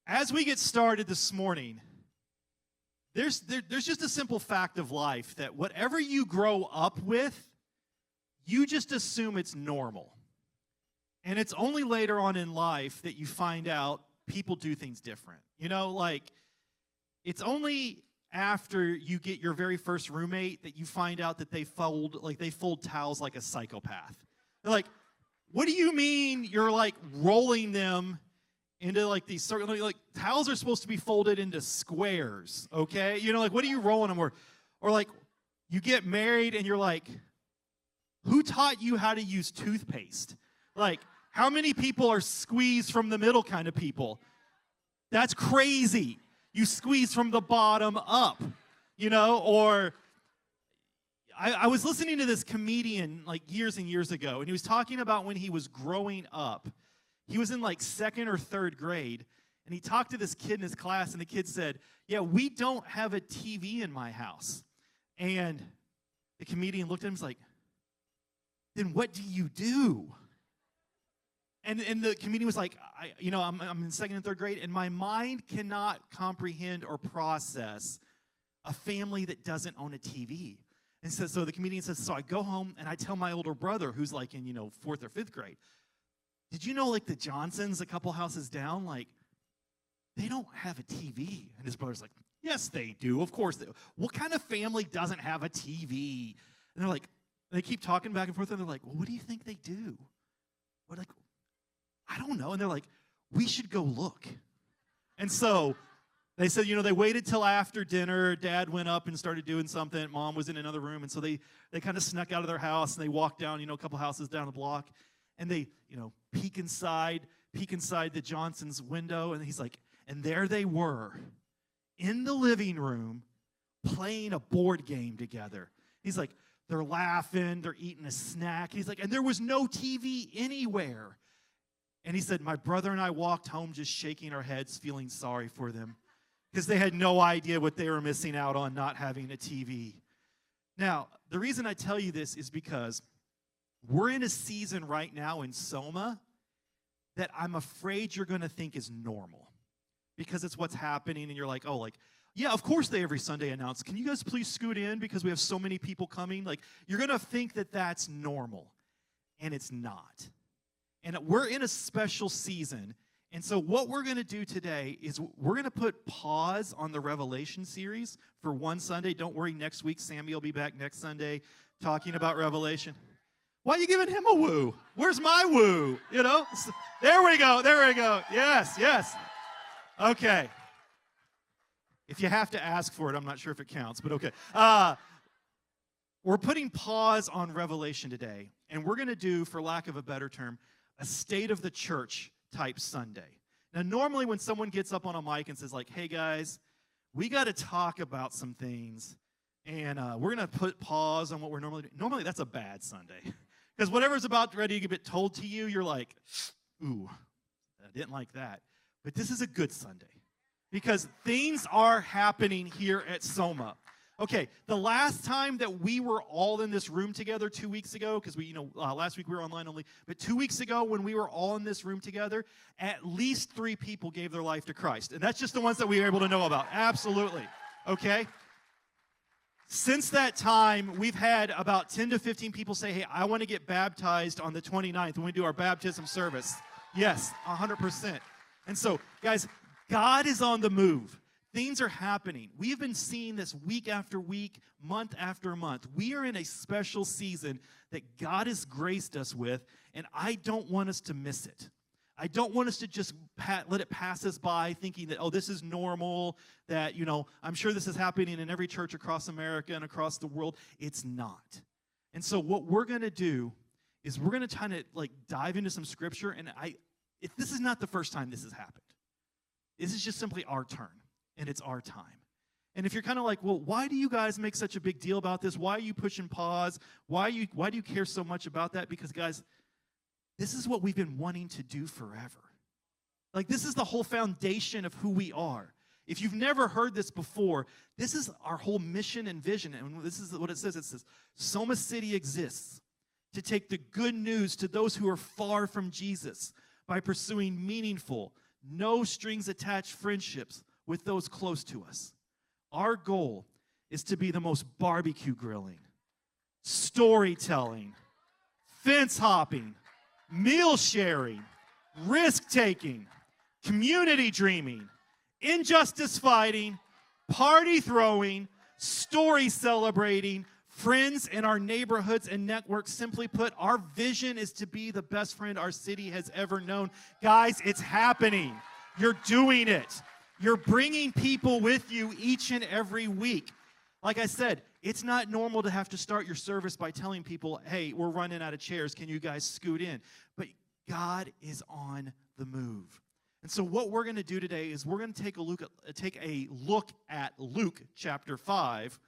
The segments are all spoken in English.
As we get started this morning, there's just a simple fact of life that whatever you grow up with, you just assume it's normal. And it's only later on in life that you find out people do things different. You know, like, it's only after you get your very first roommate that you find out that they fold towels like a psychopath. They're like, what do you mean you're like rolling them into like these certain, like towels are supposed to be folded into squares, okay? You know, like, what are you rolling them? Or like, you get married and you're like, who taught you how to use toothpaste? Like, how many people are squeezed from the middle kind of people? That's crazy. You squeeze from the bottom up, you know? Or I was listening to this comedian like years and years ago, and he was talking about when he was growing up. He was in like 2nd or 3rd grade, and he talked to this kid in his class, and the kid said, yeah, we don't have a TV in my house. And the comedian looked at him and was like, then what do you do? And the comedian was like, I'm in 2nd and 3rd grade, and my mind cannot comprehend or process a family that doesn't own a TV. And so the comedian says, so I go home and I tell my older brother, who's like in 4th or 5th grade, did you know like the Johnsons, a couple houses down, like they don't have a TV? And his brother's like, yes, they do. Of course they do. What kind of family doesn't have a TV? And they're like, they keep talking back and forth, and they're like, well, what do you think they do? We're like, I don't know. And they're like, we should go look. And so they said, they waited till after dinner. Dad went up and started doing something. Mom was in another room. And so they kind of snuck out of their house, and they walked down, a couple houses down the block. And they, peek inside the Johnson's window. And he's like, and there they were in the living room playing a board game together. He's like, they're laughing, they're eating a snack. He's like, and there was no TV anywhere. And he said, my brother and I walked home just shaking our heads, feeling sorry for them, because they had no idea what they were missing out on not having a TV. Now, the reason I tell you this is because we're in a season right now in Soma that I'm afraid you're going to think is normal, because it's what's happening, and you're like, oh, like, yeah, of course they every Sunday announce, can you guys please scoot in because we have so many people coming? Like, you're going to think that that's normal, and it's not. And we're in a special season. And so what we're going to do today is we're going to put pause on the Revelation series for one Sunday. Don't worry, next week, Sammy will be back next Sunday talking about Revelation. Why are you giving him a woo? Where's my woo? There we go. Yes. Okay. If you have to ask for it, I'm not sure if it counts, but okay. We're putting pause on Revelation today, and we're going to do, for lack of a better term, a State of the Church type Sunday. Now, normally when someone gets up on a mic and says like, hey guys, we got to talk about some things, and we're going to put pause on what we're normally doing. Normally that's a bad Sunday, because whatever's about ready to get told to you, you're like, ooh, I didn't like that. But this is a good Sunday, because things are happening here at Soma. Okay, the last time that we were all in this room together 2 weeks ago, because last week we were online only, but 2 weeks ago when we were all in this room together, at least 3 people gave their life to Christ. And that's just the ones that we were able to know about. Absolutely. Okay? Since that time, we've had about 10 to 15 people say, hey, I want to get baptized on the 29th when we do our baptism service. Yes, 100%. And so, guys, God is on the move. Things are happening. We've been seeing this week after week, month after month. We are in a special season that God has graced us with, and I don't want us to miss it. I don't want us to just let it pass us by thinking that, oh, this is normal, that, I'm sure this is happening in every church across America and across the world. It's not. And so what we're going to do is we're going to kind of like dive into some scripture, and this is not the first time this has happened. This is just simply our turn. And it's our time. And if you're kind of like, well, why do you guys make such a big deal about this? Why are you pushing pause? Why do you care so much about that? Because, guys, this is what we've been wanting to do forever. Like, this is the whole foundation of who we are. If you've never heard this before, this is our whole mission and vision. And this is what it says. It says, Soma City exists to take the good news to those who are far from Jesus by pursuing meaningful, no strings attached friendships with those close to us. Our goal is to be the most barbecue grilling, storytelling, fence hopping, meal sharing, risk taking, community dreaming, injustice fighting, party throwing, story celebrating, friends in our neighborhoods and networks. Simply put, our vision is to be the best friend our city has ever known. Guys, it's happening. You're doing it. You're bringing people with you each and every week. Like I said, it's not normal to have to start your service by telling people, hey, we're running out of chairs. Can you guys scoot in? But God is on the move. And so what we're going to do today is we're going to take a look at Luke chapter 5.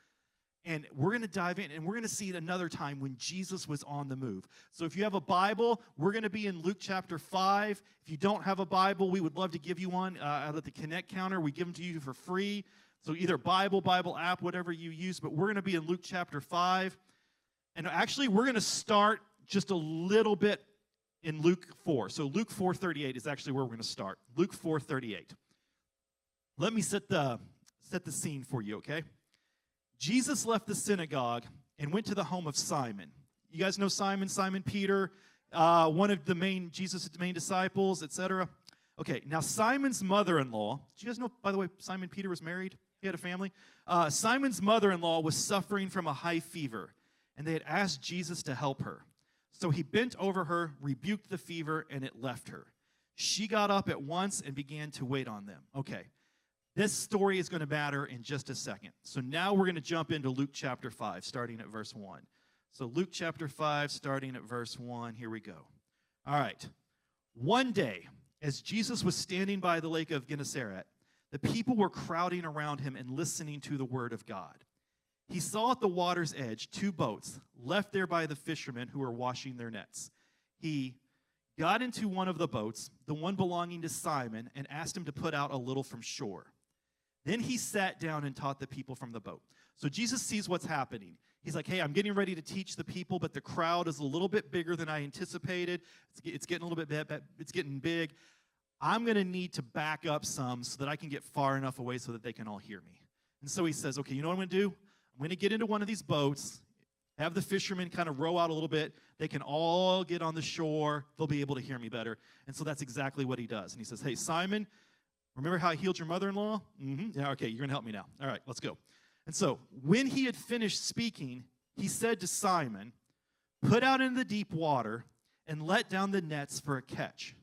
And we're going to dive in, and we're going to see another time when Jesus was on the move. So if you have a Bible, we're going to be in Luke chapter 5. If you don't have a Bible, we would love to give you one out at the Connect counter. We give them to you for free. So either Bible app, whatever you use. But we're going to be in Luke chapter 5. And actually, we're going to start just a little bit in Luke 4. So Luke 4:38 is actually where we're going to start. Luke 4:38. Let me set the scene for you, okay? Jesus left the synagogue and went to the home of Simon. You guys know Simon Peter, one of Jesus' main disciples, etc. Okay, now Simon's mother-in-law, do you guys know, by the way, Simon Peter was married? He had a family. Simon's mother-in-law was suffering from a high fever, and they had asked Jesus to help her. So he bent over her, rebuked the fever, and it left her. She got up at once and began to wait on them. Okay. This story is going to matter in just a second. So now we're going to jump into Luke chapter 5, starting at verse 1. So Luke chapter 5, starting at verse 1. Here we go. All right. One day, as Jesus was standing by the lake of Gennesaret, the people were crowding around him and listening to the word of God. He saw at the water's edge 2 boats left there by the fishermen who were washing their nets. He got into one of the boats, the one belonging to Simon, and asked him to put out a little from shore. Then he sat down and taught the people from the boat. So Jesus sees what's happening. He's like, hey, I'm getting ready to teach the people, but the crowd is a little bit bigger than I anticipated. It's getting a little bit, it's getting big. I'm going to need to back up some so that I can get far enough away so that they can all hear me. And so he says, okay, you know what I'm going to do? I'm going to get into one of these boats, have the fishermen kind of row out a little bit. They can all get on the shore. They'll be able to hear me better. And so that's exactly what he does. And he says, hey, Simon, remember how I healed your mother-in-law? Mm-hmm. Yeah, okay, you're going to help me now. All right, let's go. And so when he had finished speaking, he said to Simon, put out into the deep water and let down the nets for a catch.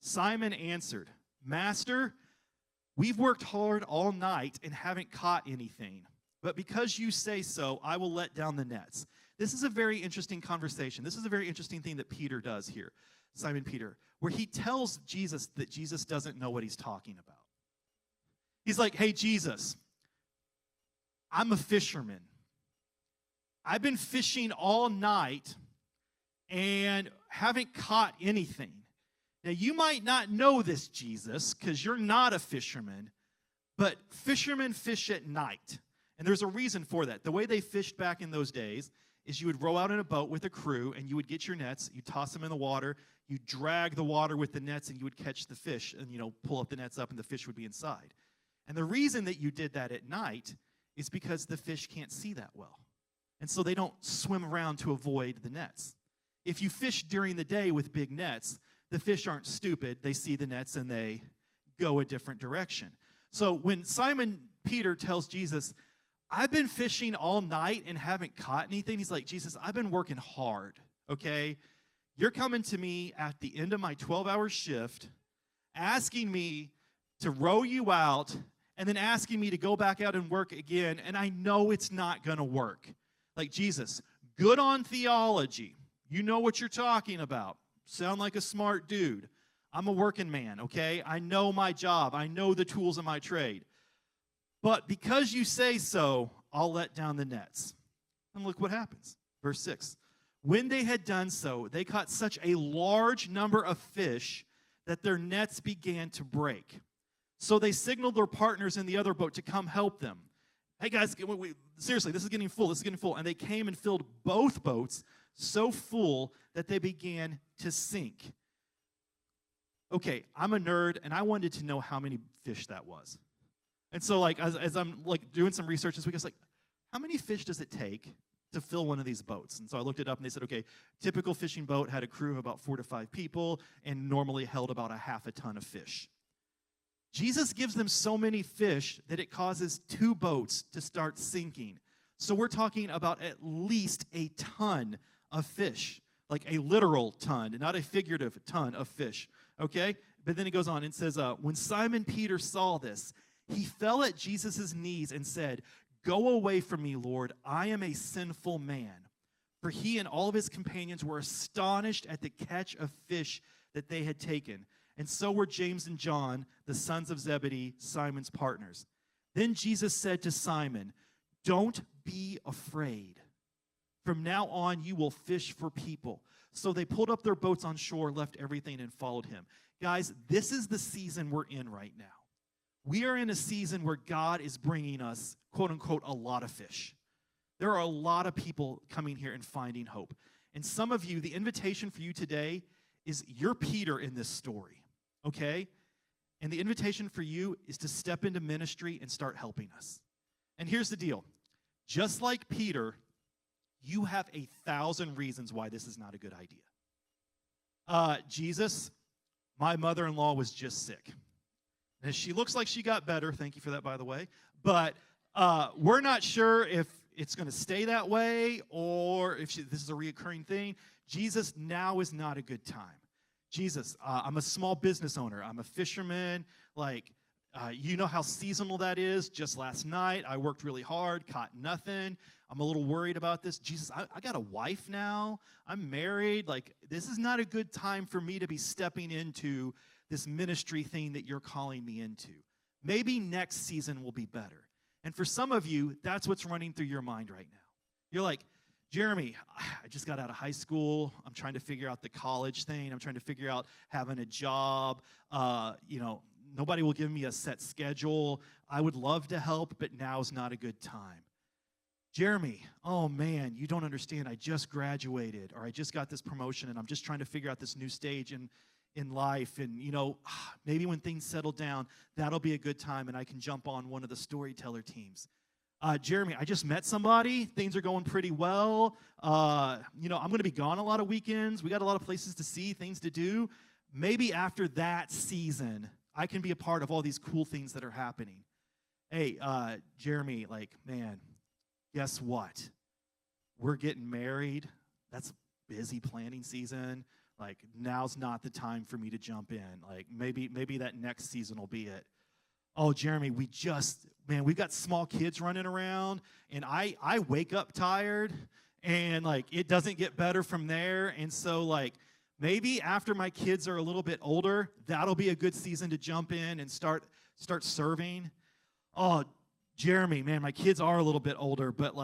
Simon answered, Master, we've worked hard all night and haven't caught anything. But because you say so, I will let down the nets. This is a very interesting conversation. This is a very interesting thing that Peter does here, Simon Peter, where he tells Jesus that Jesus doesn't know what he's talking about. He's like, hey, Jesus, I'm a fisherman. I've been fishing all night and haven't caught anything. Now, you might not know this, Jesus, because you're not a fisherman, but fishermen fish at night. And there's a reason for that. The way they fished back in those days is you would row out in a boat with a crew, and you would get your nets, you toss them in the water, you drag the water with the nets, and you would catch the fish and, pull up the nets up, and the fish would be inside. And the reason that you did that at night is because the fish can't see that well. And so they don't swim around to avoid the nets. If you fish during the day with big nets, the fish aren't stupid. They see the nets, and they go a different direction. So when Simon Peter tells Jesus, I've been fishing all night and haven't caught anything, he's like, Jesus, I've been working hard, okay? You're coming to me at the end of my 12-hour shift, asking me to row you out, and then asking me to go back out and work again, and I know it's not going to work. Like, Jesus, good on theology. You know what you're talking about. Sound like a smart dude. I'm a working man, okay? I know my job. I know the tools of my trade. But because you say so, I'll let down the nets. And look what happens. Verse 6. When they had done so, they caught such a large number of fish that their nets began to break. So they signaled their partners in the other boat to come help them. Hey guys, seriously, this is getting full. And they came and filled both boats so full that they began to sink. okay, I'm a nerd, and I wanted to know how many fish that was. And so, like, as I'm, like, doing some research this week, I was like, how many fish does it take to fill one of these boats? And so I looked it up, and they said, okay, typical fishing boat had a crew of about 4 to 5 people and normally held about a half a ton of fish. Jesus gives them so many fish that it causes 2 boats to start sinking. So we're talking about at least a ton of fish, like a literal ton, not a figurative ton of fish, okay? But then it goes on and says, when Simon Peter saw this, he fell at Jesus' knees and said, "Go away from me, Lord, I am a sinful man." For he and all of his companions were astonished at the catch of fish that they had taken. And so were James and John, the sons of Zebedee, Simon's partners. Then Jesus said to Simon, "Don't be afraid. From now on you will fish for people." So they pulled up their boats on shore, left everything, and followed him. Guys, this is the season we're in right now. We are in a season where God is bringing us, quote unquote, a lot of fish. There are a lot of people coming here and finding hope. And some of you, the invitation for you today is you're Peter in this story, okay? And the invitation for you is to step into ministry and start helping us. And here's the deal. Just like Peter, you have 1,000 reasons why this is not a good idea. Jesus, my mother-in-law was just sick. And she looks like she got better. Thank you for that, by the way. But we're not sure if it's going to stay that way or if this is a reoccurring thing. Jesus, now is not a good time. Jesus, I'm a small business owner. I'm a fisherman. Like, you know how seasonal that is. Just last night, I worked really hard, caught nothing. I'm a little worried about this. Jesus, I got a wife now. I'm married. Like, this is not a good time for me to be stepping into this ministry thing that you're calling me into. Maybe next season will be better. And for some of you, that's what's running through your mind right now. You're like, Jeremy, I just got out of high school. I'm trying to figure out the college thing. I'm trying to figure out having a job. Nobody will give me a set schedule. I would love to help, but now's not a good time. Jeremy, oh man, you don't understand. I just graduated, or I just got this promotion, and I'm just trying to figure out this new stage in life. And, maybe when things settle down, that'll be a good time, and I can jump on one of the storyteller teams. Jeremy, I just met somebody. Things are going pretty well. I'm going to be gone a lot of weekends. We got a lot of places to see, things to do. Maybe after that season, I can be a part of all these cool things that are happening. Hey, Jeremy, man, guess what? We're getting married. That's busy planning season. Now's not the time for me to jump in. Maybe that next season will be it. Oh, Jeremy, we've got small kids running around, and I wake up tired, and, it doesn't get better from there. And so, maybe after my kids are a little bit older, that'll be a good season to jump in and start serving. Oh, Jeremy, man, my kids are a little bit older, but,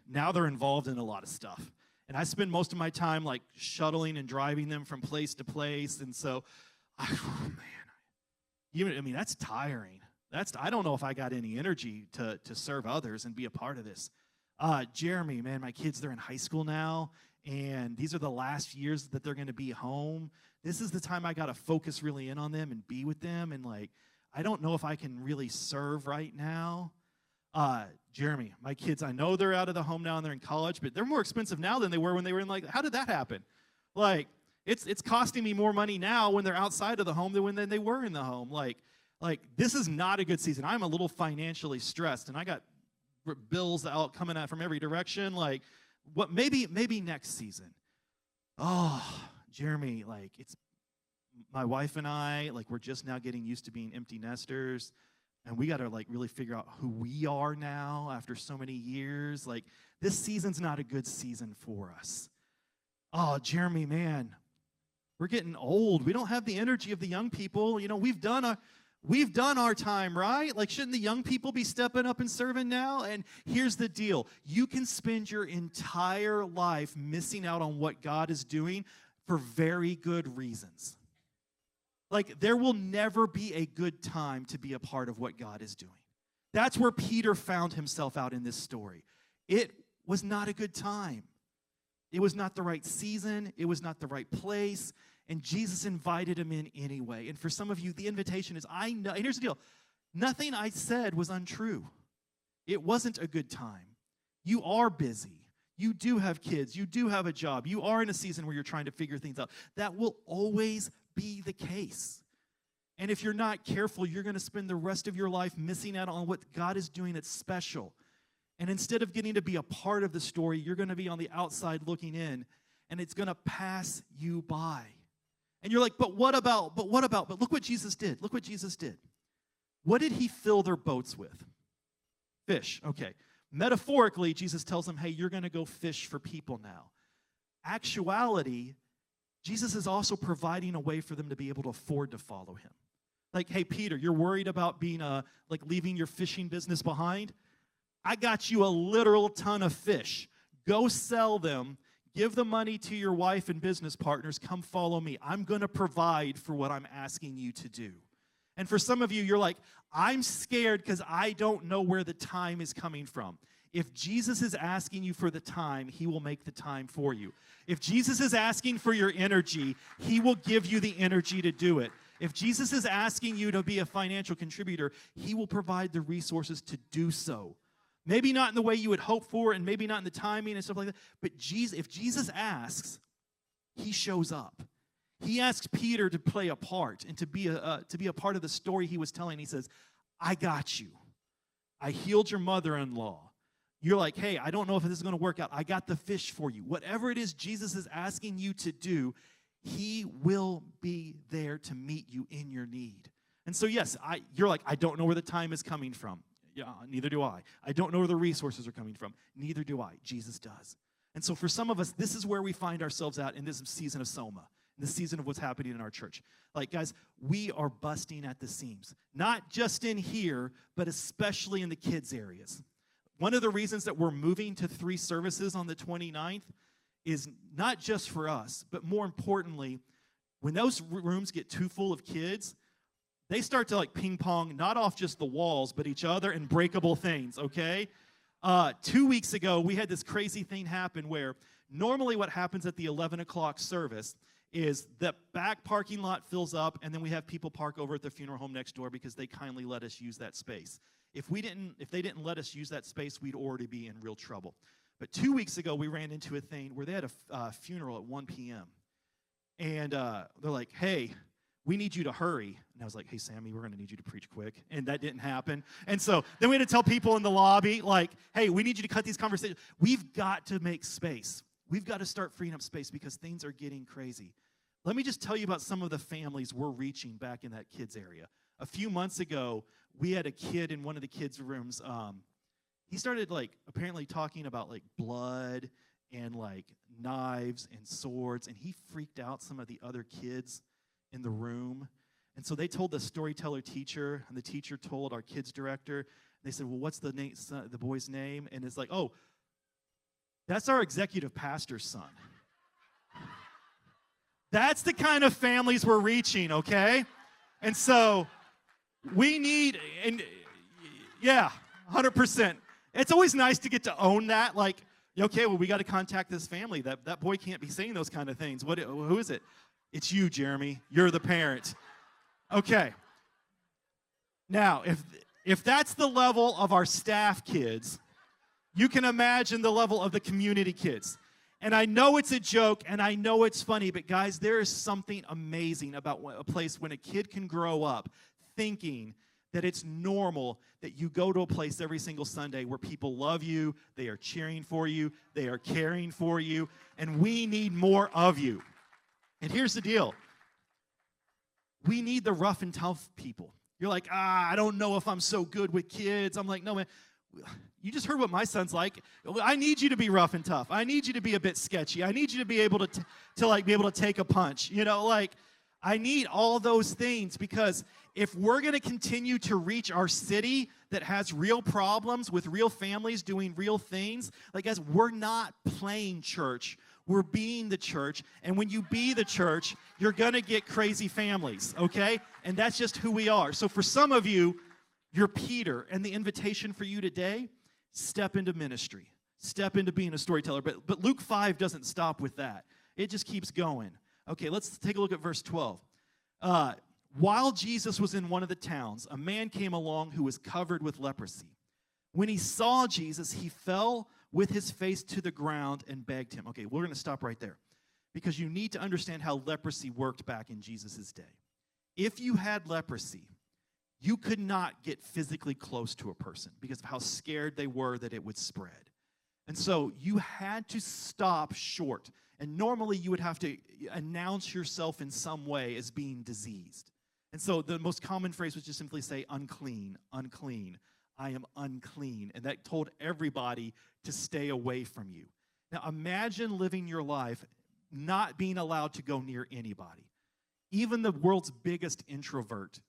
now they're involved in a lot of stuff. And I spend most of my time, shuttling and driving them from place to place. And so, that's tiring. I don't know if I got any energy to serve others and be a part of this. Jeremy, man, my kids, they're in high school now, and these are the last years that they're going to be home. This is the time I got to focus really in on them and be with them. And, I don't know if I can really serve right now. Jeremy, my kids, I know they're out of the home now and they're in college, but they're more expensive now than they were when they were in, how did that happen? It's costing me more money now when they're outside of the home than they were in the home. This is not a good season. I'm a little financially stressed, and I got bills out coming out from every direction. Maybe next season. Oh, Jeremy, it's my wife and I, we're just now getting used to being empty nesters, and we got to, really figure out who we are now after so many years. This season's not a good season for us. Oh, Jeremy, man, we're getting old. We don't have the energy of the young people. We've done our time, right? Shouldn't the young people be stepping up and serving now? And here's the deal. You can spend your entire life missing out on what God is doing for very good reasons. There will never be a good time to be a part of what God is doing. That's where Peter found himself out in this story. It was not a good time. It was not the right season. It was not the right place. And Jesus invited him in anyway. And for some of you, the invitation is, I know, and here's the deal. Nothing I said was untrue. It wasn't a good time. You are busy. You do have kids. You do have a job. You are in a season where you're trying to figure things out. That will always be the case. And if you're not careful, you're going to spend the rest of your life missing out on what God is doing that's special. And instead of getting to be a part of the story, you're going to be on the outside looking in, and it's going to pass you by. And you're like, but what about? But look what Jesus did. Look what Jesus did. What did he fill their boats with? Fish. Okay. Metaphorically, Jesus tells them, hey, you're going to go fish for people now. Actuality, Jesus is also providing a way for them to be able to afford to follow him. Like, hey, Peter, you're worried about being leaving your fishing business behind? I got you a literal ton of fish. Go sell them. Give the money to your wife and business partners. Come follow me. I'm going to provide for what I'm asking you to do. And for some of you, you're like, I'm scared because I don't know where the time is coming from. If Jesus is asking you for the time, he will make the time for you. If Jesus is asking for your energy, he will give you the energy to do it. If Jesus is asking you to be a financial contributor, he will provide the resources to do so. Maybe not in the way you would hope for, and maybe not in the timing and stuff like that. But if Jesus asks, he shows up. He asks Peter to play a part and to be a part of the story he was telling. He says, I got you. I healed your mother-in-law. You're like, hey, I don't know if this is going to work out. I got the fish for you. Whatever it is Jesus is asking you to do, he will be there to meet you in your need. And so, yes, you're like, I don't know where the time is coming from. Yeah, neither do I. I don't know where the resources are coming from. Neither do I. Jesus does. And so for some of us, this is where we find ourselves at in this season of Soma, in the season of what's happening in our church. Like, guys, we are busting at the seams. Not just in here, but especially in the kids' areas. One of the reasons that we're moving to 3 services on the 29th is not just for us, but more importantly, when those rooms get too full of kids, they start to ping pong, not off just the walls, but each other and breakable things, okay? 2 weeks ago, we had this crazy thing happen where normally what happens at the 11 o'clock service is the back parking lot fills up, and then we have people park over at the funeral home next door because they kindly let us use that space. If they didn't let us use that space, we'd already be in real trouble. But 2 weeks ago, we ran into a thing where they had a funeral at 1 p.m. And they're like, hey, we need you to hurry. And I was like, hey, Sammy, we're going to need you to preach quick. And that didn't happen. And so then we had to tell people in the lobby, like, hey, we need you to cut these conversations. We've got to make space. We've got to start freeing up space because things are getting crazy. Let me just tell you about some of the families we're reaching back in that kids area. A few months ago, we had a kid in one of the kids' rooms. He started, apparently talking about, blood and, knives and swords. And he freaked out some of the other kids in the room. And so they told the storyteller teacher, and the teacher told our kids director. They said, well, what's the boy's name? And it's like, oh, that's our executive pastor's son. That's the kind of families we're reaching, okay? And so we need, and yeah, 100%. It's always nice to get to own that. Okay, well, we got to contact this family. That boy can't be saying those kind of things. Who is it? It's you, Jeremy. You're the parent. Okay. Now, if that's the level of our staff kids, you can imagine the level of the community kids. And I know it's a joke, and I know it's funny, but guys, there is something amazing about a place when a kid can grow up thinking that it's normal that you go to a place every single Sunday where people love you, they are cheering for you, they are caring for you, and we need more of you. And here's the deal. We need the rough and tough people. You're like, I don't know if I'm so good with kids. I'm like, no, man. You just heard what my son's like. I need you to be rough and tough. I need you to be a bit sketchy. I need you to be able to be able to take a punch. I need all those things because if we're going to continue to reach our city that has real problems with real families doing real things, guys, we're not playing church. We're being the church, and when you be the church, you're going to get crazy families, okay? And that's just who we are. So for some of you, you're Peter, and the invitation for you today, step into ministry. Step into being a storyteller. But Luke 5 doesn't stop with that. It just keeps going. Okay, let's take a look at verse 12. While Jesus was in one of the towns, a man came along who was covered with leprosy. When he saw Jesus, he fell with his face to the ground and begged him. Okay, we're going to stop right there because you need to understand how leprosy worked back in Jesus' day. If you had leprosy, you could not get physically close to a person because of how scared they were that it would spread. And so you had to stop short. And normally you would have to announce yourself in some way as being diseased. And so the most common phrase was just simply say, unclean, unclean, I am unclean. And that told everybody to stay away from you. Now imagine living your life not being allowed to go near anybody. Even the world's biggest introvert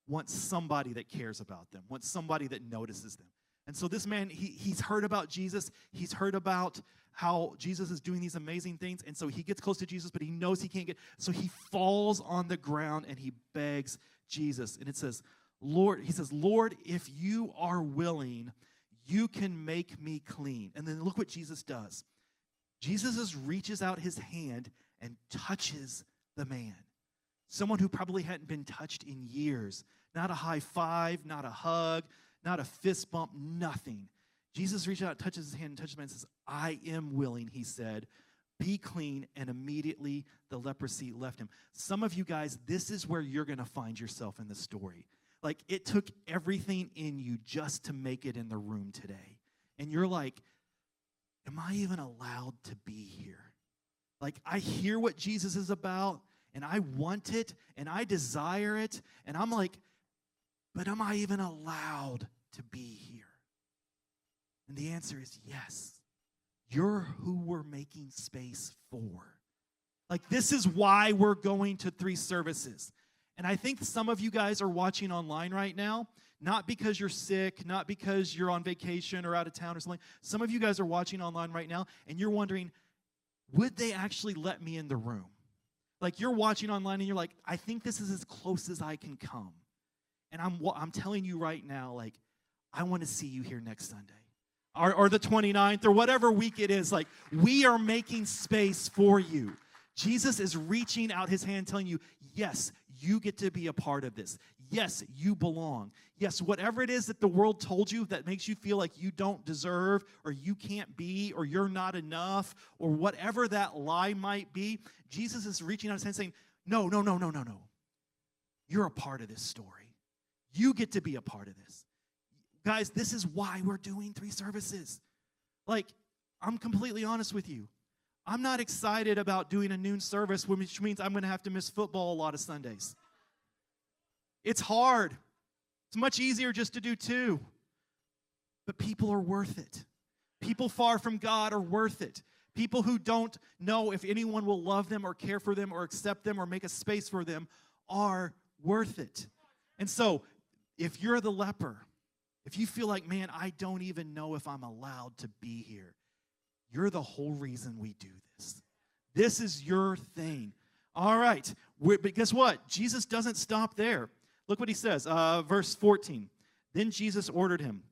wants somebody that cares about them, wants somebody that notices them. And so this man, he's heard about Jesus. He's heard about how Jesus is doing these amazing things. And so he gets close to Jesus, but he knows he can't get. So he falls on the ground and he begs Jesus. And it says, Lord, he says, Lord, if you are willing, you can make me clean. And then look what Jesus does. Jesus just reaches out his hand and touches the man. Someone who probably hadn't been touched in years. Not a high five, not a hug, not a fist bump, nothing. Jesus reaches out, touches his hand, and touches the man and says, I am willing, he said, be clean, and immediately the leprosy left him. Some of you guys, this is where you're going to find yourself in the story. Like, it took everything in you just to make it in the room today. And you're like, am I even allowed to be here? Like, I hear what Jesus is about, and I want it, and I desire it, and I'm like, but am I even allowed to be here? And the answer is yes. You're who we're making space for. Like, this is why we're going to 3 services. And I think some of you guys are watching online right now, not because you're sick, not because you're on vacation or out of town or something. Some of you guys are watching online right now, and you're wondering, would they actually let me in the room? Like, you're watching online, and you're like, I think this is as close as I can come. And I'm telling you right now, like, I want to see you here next Sunday. Or the 29th, or whatever week it is. Like, we are making space for you. Jesus is reaching out his hand, telling you, yes, you get to be a part of this. Yes, you belong. Yes, whatever it is that the world told you that makes you feel like you don't deserve, or you can't be, or you're not enough, or whatever that lie might be, Jesus is reaching out his hand saying, no. You're a part of this story. You get to be a part of this. Guys, this is why we're doing 3 services. Like, I'm completely honest with you. I'm not excited about doing a noon service, which means I'm going to have to miss football a lot of Sundays. It's hard. It's much easier just to do 2. But people are worth it. People far from God are worth it. People who don't know if anyone will love them or care for them or accept them or make a space for them are worth it. And so, if you're the leper, if you feel like, man, I don't even know if I'm allowed to be here, you're the whole reason we do this. This is your thing. All right. But guess what? Jesus doesn't stop there. Look what he says. Verse 14. Then Jesus ordered him,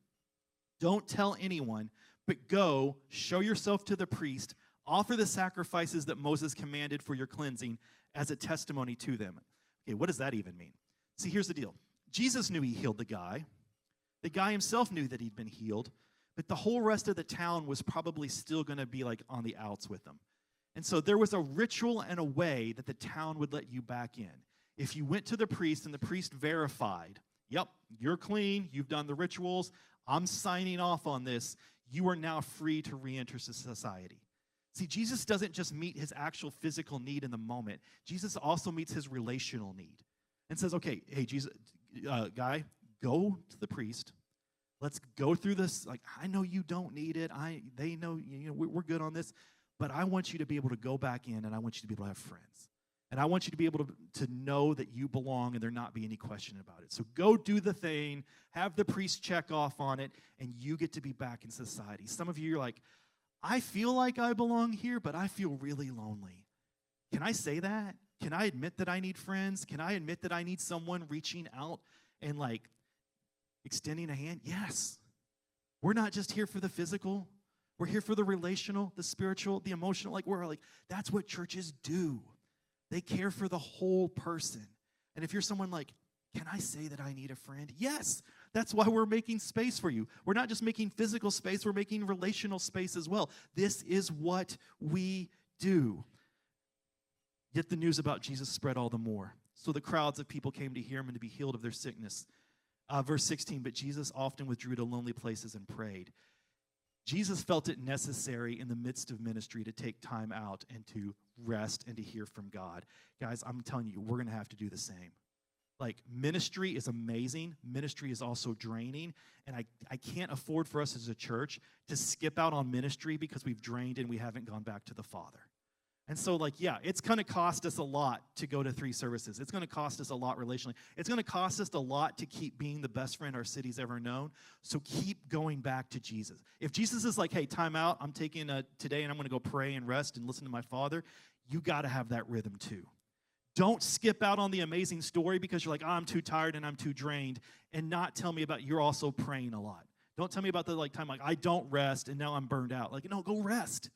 don't tell anyone, but go, show yourself to the priest, offer the sacrifices that Moses commanded for your cleansing as a testimony to them. Okay, what does that even mean? See, here's the deal. Jesus knew he healed the guy. The guy himself knew that he'd been healed, but the whole rest of the town was probably still going to be like on the outs with him. And so there was a ritual and a way that the town would let you back in. If you went to the priest and the priest verified, yep, you're clean, you've done the rituals, I'm signing off on this, you are now free to re-enter society. See, Jesus doesn't just meet his actual physical need in the moment. Jesus also meets his relational need and says, okay, hey, Jesus, guy, go to the priest. Let's go through this. Like, I know you don't need it. They know, we're good on this. But I want you to be able to go back in, and I want you to be able to have friends. And I want you to be able to know that you belong and there not be any question about it. So go do the thing, have the priest check off on it, and you get to be back in society. Some of you are like, I feel like I belong here, but I feel really lonely. Can I say that? Can I admit that I need friends? Can I admit that I need someone reaching out and like extending a hand? Yes. We're not just here for the physical. We're here for the relational, the spiritual, the emotional. Like, we're like, that's what churches do. They care for the whole person. And if you're someone like, can I say that I need a friend? Yes. That's why we're making space for you. We're not just making physical space, we're making relational space as well. This is what we do. Yet the news about Jesus spread all the more. So the crowds of people came to hear him and to be healed of their sickness. Verse 16, but Jesus often withdrew to lonely places and prayed. Jesus felt it necessary in the midst of ministry to take time out and to rest and to hear from God. Guys, I'm telling you, we're going to have to do the same. Like, ministry is amazing. Ministry is also draining. And I can't afford for us as a church to skip out on ministry because we've drained and we haven't gone back to the Father. And so, like, yeah, it's going to cost us a lot to go to 3 services. It's going to cost us a lot relationally. It's going to cost us a lot to keep being the best friend our city's ever known. So keep going back to Jesus. If Jesus is like, hey, time out, I'm taking today and I'm going to go pray and rest and listen to my Father, you got to have that rhythm too. Don't skip out on the amazing story because you're like, oh, I'm too tired and I'm too drained, and not tell me about you're also praying a lot. Don't tell me about the time like I don't rest and now I'm burned out. Like, no, go rest.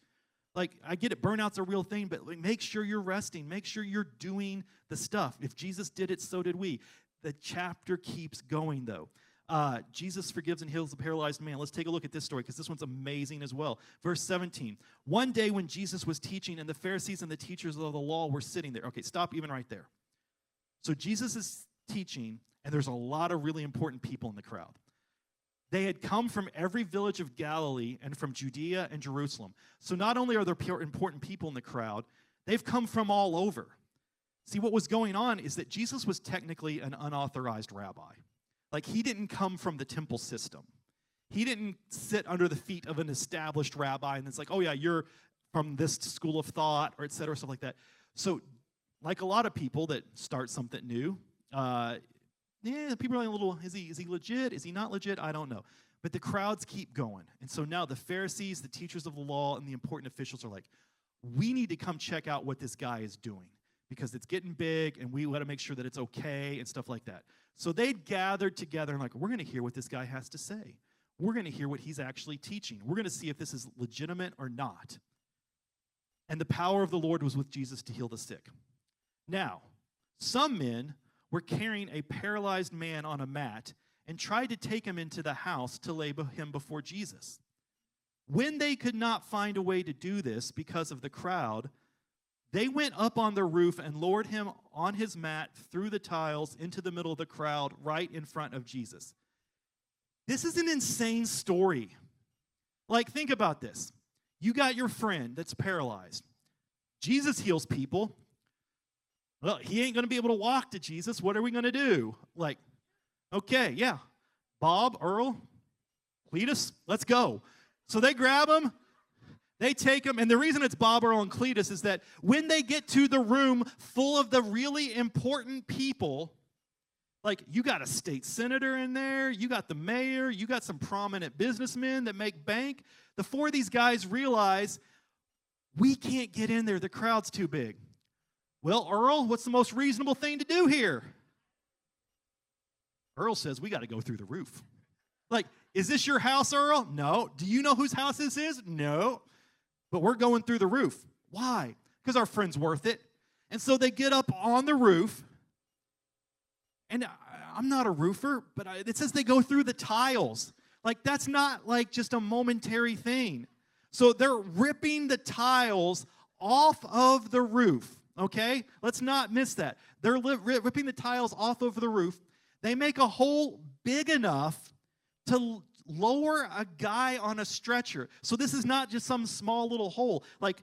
Like, I get it, burnout's a real thing, but make sure you're resting. Make sure you're doing the stuff. If Jesus did it, so did we. The chapter keeps going, though. Jesus forgives and heals the paralyzed man. Let's take a look at this story because this one's amazing as well. Verse 17. One day when Jesus was teaching and the Pharisees and the teachers of the law were sitting there. Okay, stop even right there. So Jesus is teaching, and there's a lot of really important people in the crowd. They had come from every village of Galilee and from Judea and Jerusalem. So not only are there important people in the crowd, they've come from all over. See, what was going on is that Jesus was technically an unauthorized rabbi. Like, he didn't come from the temple system. He didn't sit under the feet of an established rabbi and it's like, oh yeah, you're from this school of thought, or et cetera, stuff like that. So, like a lot of people that start something new, people are a little, is he legit? Is he not legit? I don't know. But the crowds keep going. And so now the Pharisees, the teachers of the law, and the important officials are like, we need to come check out what this guy is doing because it's getting big and we got to make sure that it's okay and stuff like that. So they'd gathered together and like, we're going to hear what this guy has to say. We're going to hear what he's actually teaching. We're going to see if this is legitimate or not. And the power of the Lord was with Jesus to heal the sick. Now, some men were carrying a paralyzed man on a mat and tried to take him into the house to lay him before Jesus. When they could not find a way to do this because of the crowd, they went up on the roof and lowered him on his mat through the tiles into the middle of the crowd right in front of Jesus. This is an insane story. Like, think about this. You got your friend that's paralyzed. Jesus heals people. Well, he ain't going to be able to walk to Jesus. What are we going to do? Like, okay, yeah. Bob, Earl, Cletus, let's go. So they grab him. They take him. And the reason it's Bob, Earl, and Cletus is that when they get to the room full of the really important people, like, you got a state senator in there. You got the mayor. You got some prominent businessmen that make bank. The 4 of these guys realize, we can't get in there. The crowd's too big. Well, Earl, what's the most reasonable thing to do here? Earl says, we got to go through the roof. Like, is this your house, Earl? No. Do you know whose house this is? No. But we're going through the roof. Why? Because our friend's worth it. And so they get up on the roof. And I'm not a roofer, but it says they go through the tiles. Like, that's not like just a momentary thing. So they're ripping the tiles off of the roof. Okay? Let's not miss that. They're ripping the tiles off of the roof. They make a hole big enough to lower a guy on a stretcher. So this is not just some small little hole. Like,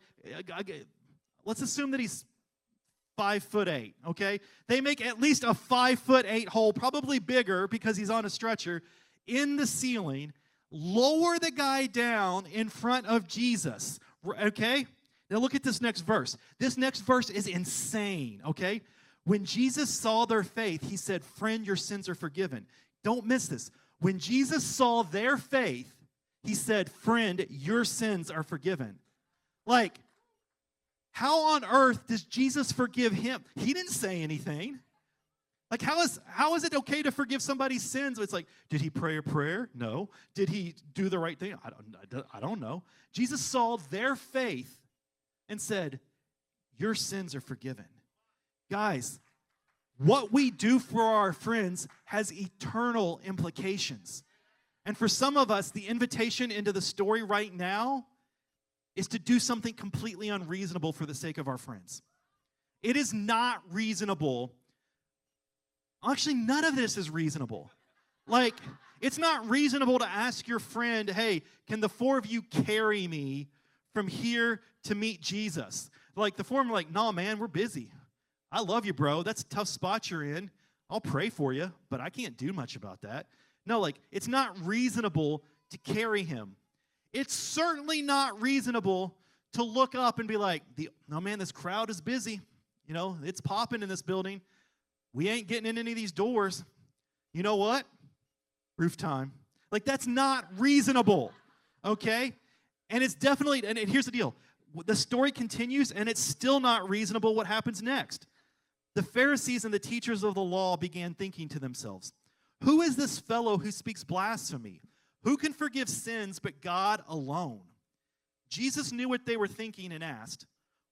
let's assume that he's 5'8", okay? They make at least a 5'8" hole, probably bigger because he's on a stretcher, in the ceiling, lower the guy down in front of Jesus, okay? Now look at this next verse. This next verse is insane, okay? When Jesus saw their faith, he said, friend, your sins are forgiven. Don't miss this. When Jesus saw their faith, he said, friend, your sins are forgiven. Like, how on earth does Jesus forgive him? He didn't say anything. Like, how is it okay to forgive somebody's sins? It's like, did he pray a prayer? No. Did he do the right thing? I don't know. Jesus saw their faith and said, your sins are forgiven. Guys, what we do for our friends has eternal implications. And for some of us, the invitation into the story right now is to do something completely unreasonable for the sake of our friends. It is not reasonable. Actually, none of this is reasonable. Like, it's not reasonable to ask your friend, hey, can the four of you carry me from here to meet Jesus? Like, the four of them are like, no, man, we're busy. I love you, bro. That's a tough spot you're in. I'll pray for you, but I can't do much about that. No, like, it's not reasonable to carry him. It's certainly not reasonable to look up and be like, no, man, this crowd is busy. You know, it's popping in this building. We ain't getting in any of these doors. You know what? Roof time. Like, that's not reasonable, okay? And it's definitely, and here's the deal. The story continues, and it's still not reasonable what happens next. The Pharisees and the teachers of the law began thinking to themselves, who is this fellow who speaks blasphemy? Who can forgive sins but God alone? Jesus knew what they were thinking and asked,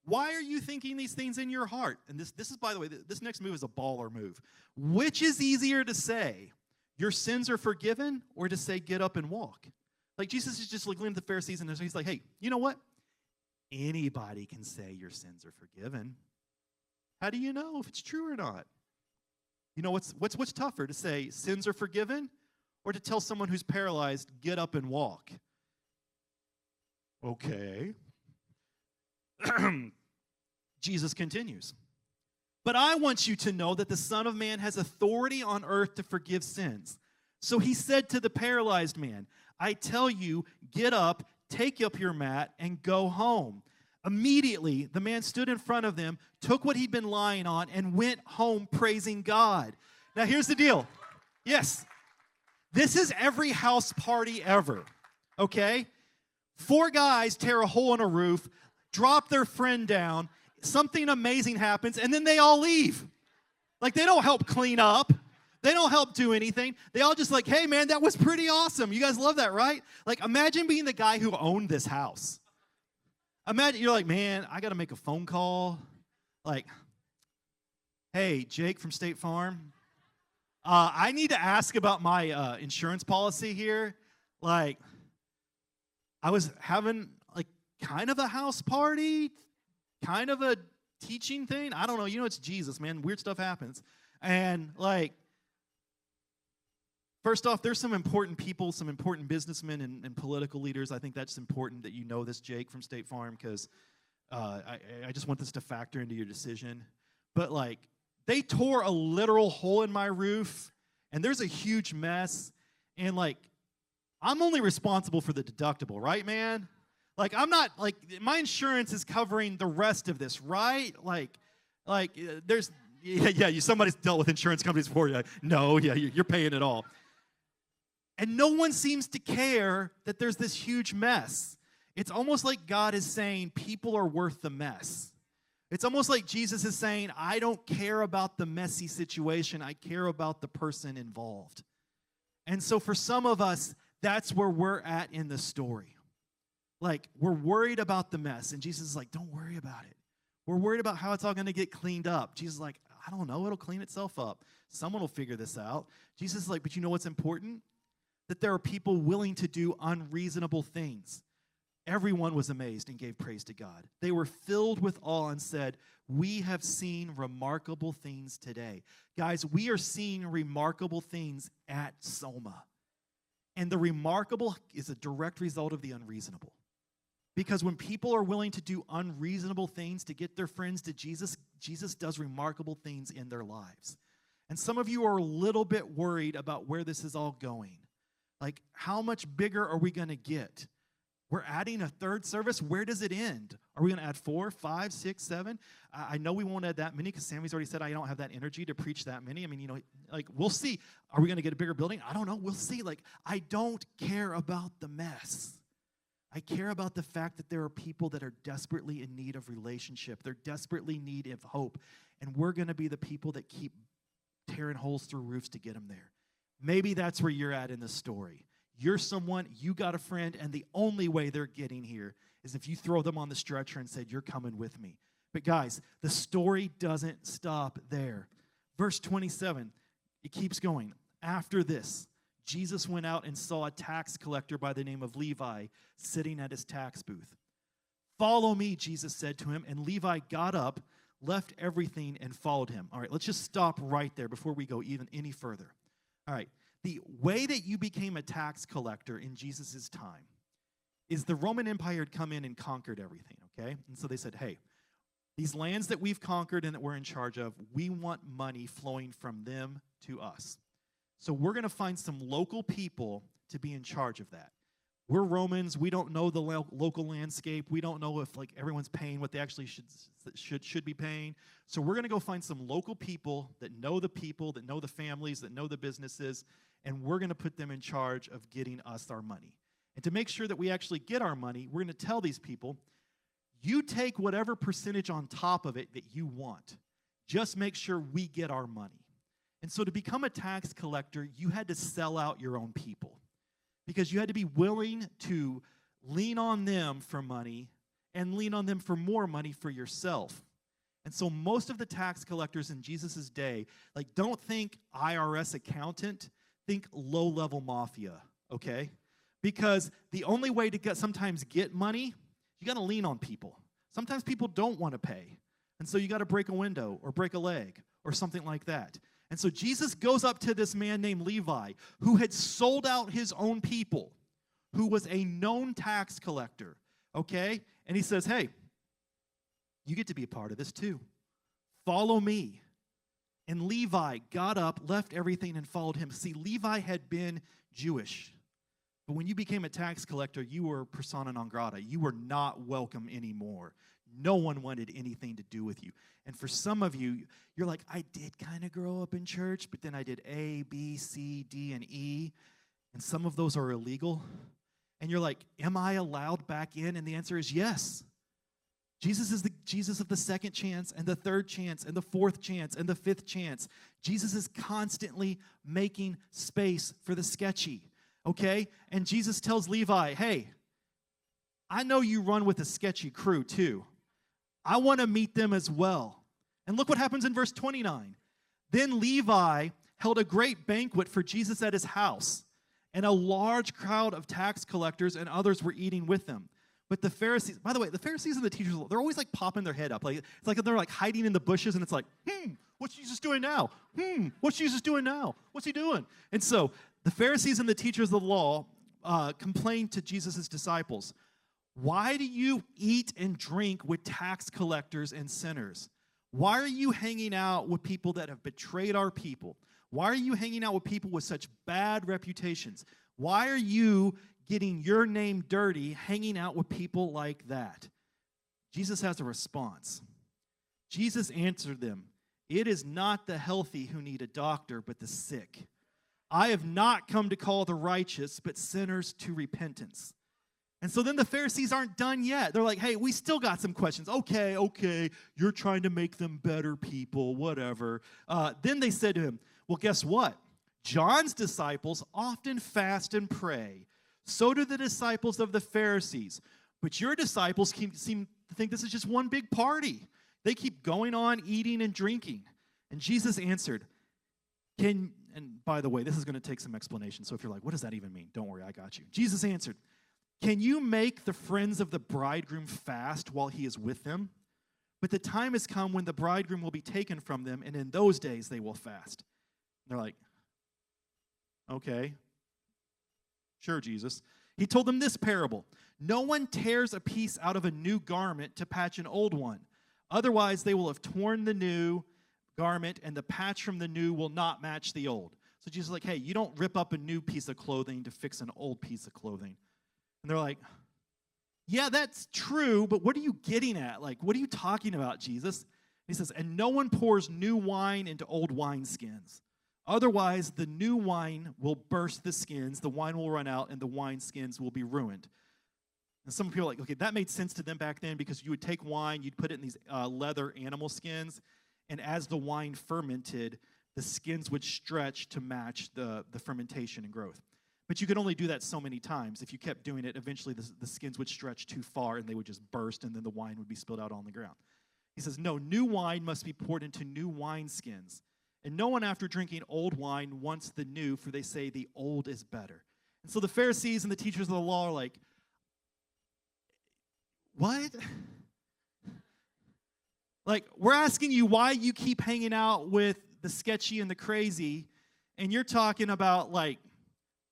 why are you thinking these things in your heart? And this is, by the way, this next move is a baller move. Which is easier to say, your sins are forgiven, or to say, get up and walk? Like, Jesus is just looking at the Pharisees, and he's like, hey, you know what? Anybody can say your sins are forgiven. How do you know if it's true or not? You know, what's tougher, to say sins are forgiven, or to tell someone who's paralyzed, get up and walk? Okay. Jesus continues. But I want you to know that the Son of Man has authority on earth to forgive sins. So he said to the paralyzed man, I tell you, get up, take up your mat, and go home. Immediately, the man stood in front of them, took what he'd been lying on, and went home praising God. Now, here's the deal. Yes, this is every house party ever, okay? 4 guys tear a hole in a roof, drop their friend down, something amazing happens, and then they all leave. Like, they don't help clean up. They don't help do anything. They all just like, hey, man, that was pretty awesome. You guys love that, right? Like, imagine being the guy who owned this house. Imagine, you're like, man, I got to make a phone call. Like, hey, Jake from State Farm, I need to ask about my insurance policy here. Like, I was having, like, kind of a house party, kind of a teaching thing. I don't know. You know, it's Jesus, man. Weird stuff happens. And, like, first off, there's some important people, some important businessmen and political leaders. I think that's important that you know this, Jake, from State Farm, because I just want this to factor into your decision. But, like, they tore a literal hole in my roof, and there's a huge mess. And, like, I'm only responsible for the deductible, right, man? Like, I'm not, like, my insurance is covering the rest of this, right? Like, there's, somebody's dealt with insurance companies before you. No, yeah, you're paying it all. And no one seems to care that there's this huge mess. It's almost like God is saying people are worth the mess. It's almost like Jesus is saying, I don't care about the messy situation. I care about the person involved. And so for some of us, that's where we're at in the story. Like, we're worried about the mess. And Jesus is like, don't worry about it. We're worried about how it's all going to get cleaned up. Jesus is like, I don't know. It'll clean itself up. Someone will figure this out. Jesus is like, but you know what's important? That there are people willing to do unreasonable things. Everyone was amazed and gave praise to God. They were filled with awe and said, we have seen remarkable things today. Guys, we are seeing remarkable things at Soma. And the remarkable is a direct result of the unreasonable. Because when people are willing to do unreasonable things to get their friends to Jesus, Jesus does remarkable things in their lives. And some of you are a little bit worried about where this is all going. Like, how much bigger are we going to get? We're adding a third service. Where does it end? Are we going to add 4, 5, 6, 7? I know we won't add that many because Sammy's already said I don't have that energy to preach that many. I mean, you know, like, we'll see. Are we going to get a bigger building? I don't know. We'll see. Like, I don't care about the mess. I care about the fact that there are people that are desperately in need of relationship. They're desperately in need of hope. And we're going to be the people that keep tearing holes through roofs to get them there. Maybe that's where you're at in the story. You're someone, you got a friend, and the only way they're getting here is if you throw them on the stretcher and said, you're coming with me. But guys, the story doesn't stop there. Verse 27, it keeps going. After this, Jesus went out and saw a tax collector by the name of Levi sitting at his tax booth. "Follow me," Jesus said to him, and Levi got up, left everything, and followed him. All right, let's just stop right there before we go even any further. All right, the way that you became a tax collector in Jesus' time is the Roman Empire had come in and conquered everything, okay? And so they said, hey, these lands that we've conquered and that we're in charge of, we want money flowing from them to us. So we're going to find some local people to be in charge of that. We're Romans. We don't know the local landscape. We don't know if like everyone's paying what they actually should be paying. So we're going to go find some local people, that know the families, that know the businesses, and we're going to put them in charge of getting us our money. And to make sure that we actually get our money, we're going to tell these people, you take whatever percentage on top of it that you want. Just make sure we get our money. And so to become a tax collector, you had to sell out your own people, because you had to be willing to lean on them for money and lean on them for more money for yourself. And so most of the tax collectors in Jesus' day, like, don't think IRS accountant, think low-level mafia, okay? Because the only way to sometimes get money, you got to lean on people. Sometimes people don't want to pay. And so you got to break a window or break a leg or something like that. And so Jesus goes up to this man named Levi, who had sold out his own people, who was a known tax collector, okay? And he says, hey, you get to be a part of this too. Follow me. And Levi got up, left everything, and followed him. See, Levi had been Jewish. But when you became a tax collector, you were persona non grata. You were not welcome anymore. No one wanted anything to do with you. And for some of you, you're like, I did kind of grow up in church, but then I did A, B, C, D, and E, and some of those are illegal. And you're like, am I allowed back in? And the answer is yes. Jesus is the Jesus of the second chance and the third chance and the fourth chance and the fifth chance. Jesus is constantly making space for the sketchy, okay? And Jesus tells Levi, hey, I know you run with a sketchy crew too. I want to meet them as well. And look what happens in verse 29. Then Levi held a great banquet for Jesus at his house, and a large crowd of tax collectors and others were eating with them. But the Pharisees, by the way, the Pharisees and the teachers, they're always like popping their head up. Like, it's like they're like hiding in the bushes, and it's like, what's Jesus doing now? What's Jesus doing now? What's he doing? And so the Pharisees and the teachers of the law complained to Jesus' disciples, why do you eat and drink with tax collectors and sinners? Why are you hanging out with people that have betrayed our people? Why are you hanging out with people with such bad reputations? Why are you getting your name dirty hanging out with people like that? Jesus has a response. Jesus answered them, it is not the healthy who need a doctor, but the sick. I have not come to call the righteous, but sinners to repentance. And so then the Pharisees aren't done yet. They're like, hey, we still got some questions. Okay, you're trying to make them better people, whatever. Then they said to him, well, guess what? John's disciples often fast and pray. So do the disciples of the Pharisees. But your disciples seem to think this is just one big party. They keep going on eating and drinking. And Jesus answered, and by the way, this is going to take some explanation. So if you're like, what does that even mean? Don't worry, I got you. Jesus answered, can you make the friends of the bridegroom fast while he is with them? But the time has come when the bridegroom will be taken from them, and in those days they will fast. And they're like, okay, sure, Jesus. He told them this parable. No one tears a piece out of a new garment to patch an old one. Otherwise, they will have torn the new garment, and the patch from the new will not match the old. So Jesus is like, hey, you don't rip up a new piece of clothing to fix an old piece of clothing. And they're like, yeah, that's true, but what are you getting at? Like, what are you talking about, Jesus? He says, and no one pours new wine into old wineskins. Otherwise, the new wine will burst the skins, the wine will run out, and the wineskins will be ruined. And some people are like, okay, that made sense to them back then because you would take wine, you'd put it in these leather animal skins, and as the wine fermented, the skins would stretch to match the fermentation and growth. But you could only do that so many times. If you kept doing it, eventually the skins would stretch too far and they would just burst and then the wine would be spilled out on the ground. He says, no, new wine must be poured into new wineskins. And no one after drinking old wine wants the new, for they say the old is better. And so the Pharisees and the teachers of the law are like, what? Like, we're asking you why you keep hanging out with the sketchy and the crazy, and you're talking about, like,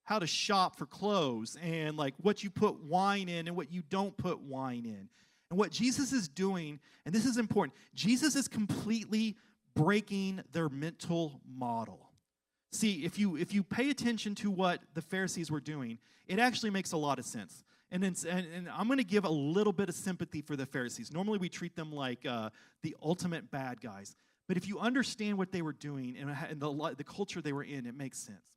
how to shop for clothes and, like, what you put wine in and what you don't put wine in. And what Jesus is doing, and this is important, Jesus is completely breaking their mental model. See, if you pay attention to what the Pharisees were doing, it actually makes a lot of sense. And I'm going to give a little bit of sympathy for the Pharisees. Normally we treat them like the ultimate bad guys. But if you understand what they were doing and the culture they were in, it makes sense.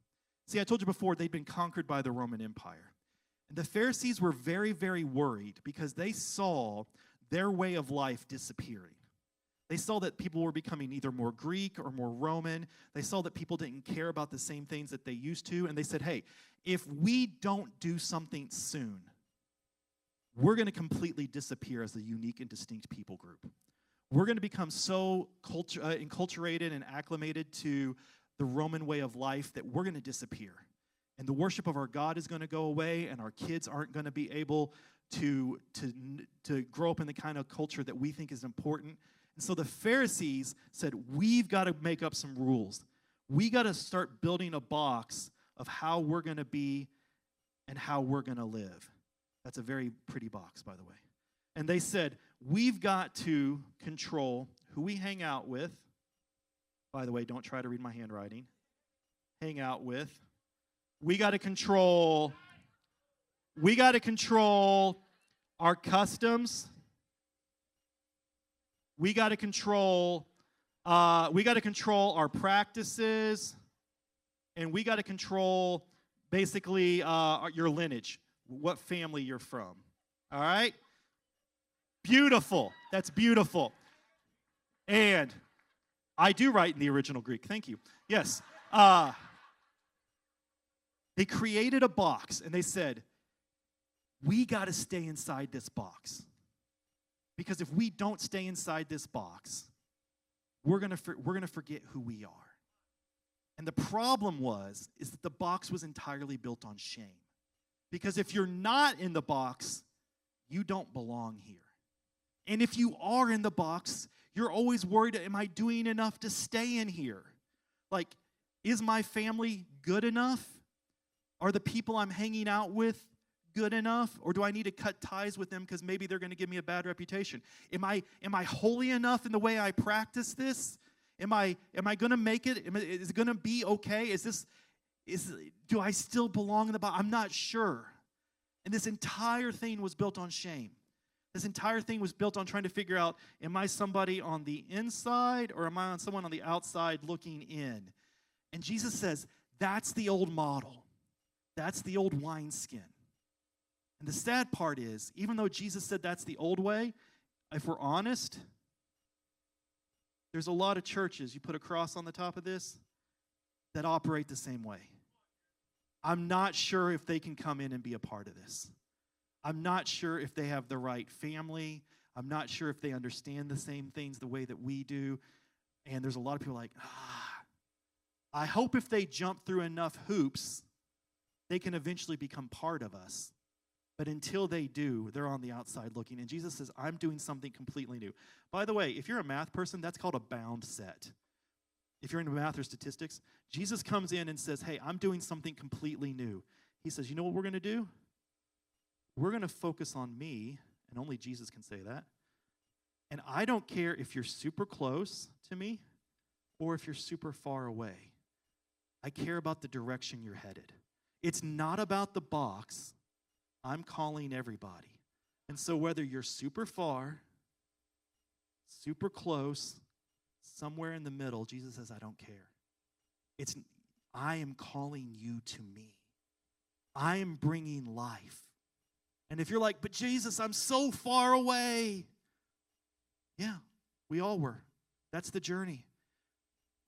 See, I told you before, they'd been conquered by the Roman Empire. And the Pharisees were very, very worried because they saw their way of life disappearing. They saw that people were becoming either more Greek or more Roman. They saw that people didn't care about the same things that they used to. And they said, hey, if we don't do something soon, we're going to completely disappear as a unique and distinct people group. We're going to become so enculturated and acclimated to the Roman way of life that we're going to disappear. And the worship of our God is going to go away, and our kids aren't going to be able to grow up in the kind of culture that we think is important. And so the Pharisees said, we've got to make up some rules. We got to start building a box of how we're going to be and how we're going to live. That's a very pretty box, by the way. And they said, we've got to control who we hang out with. By the way, don't try to read my handwriting. Hang out with. We got to control our customs. We got to control our practices, and we got to control basically your lineage, what family you're from. All right? Beautiful. That's beautiful. And I do write in the original Greek. Thank you. Yes. They created a box, and they said, we got to stay inside this box. Because if we don't stay inside this box, we're going to forget who we are. And the problem is that the box was entirely built on shame. Because if you're not in the box, you don't belong here. And if you are in the box, you're always worried, am I doing enough to stay in here? Like, is my family good enough? Are the people I'm hanging out with good enough? Or do I need to cut ties with them because maybe they're going to give me a bad reputation? Am I holy enough in the way I practice this? Am I going to make it? Is it going to be okay? Do I still belong in the body? I'm not sure. And this entire thing was built on shame. This entire thing was built on trying to figure out, am I somebody on the inside or am I on someone on the outside looking in? And Jesus says, that's the old model. That's the old wineskin. And the sad part is, even though Jesus said that's the old way, if we're honest, there's a lot of churches, you put a cross on the top of this, that operate the same way. I'm not sure if they can come in and be a part of this. I'm not sure if they have the right family. I'm not sure if they understand the same things the way that we do. And there's a lot of people like, I hope if they jump through enough hoops, they can eventually become part of us. But until they do, they're on the outside looking. And Jesus says, I'm doing something completely new. By the way, if you're a math person, that's called a bound set. If you're into math or statistics, Jesus comes in and says, hey, I'm doing something completely new. He says, you know what we're going to do? We're going to focus on me, and only Jesus can say that. And I don't care if you're super close to me or if you're super far away. I care about the direction you're headed. It's not about the box. I'm calling everybody. And so whether you're super far, super close, somewhere in the middle, Jesus says, I don't care. I am calling you to me. I am bringing life. And if you're like, but Jesus, I'm so far away. Yeah, we all were. That's the journey.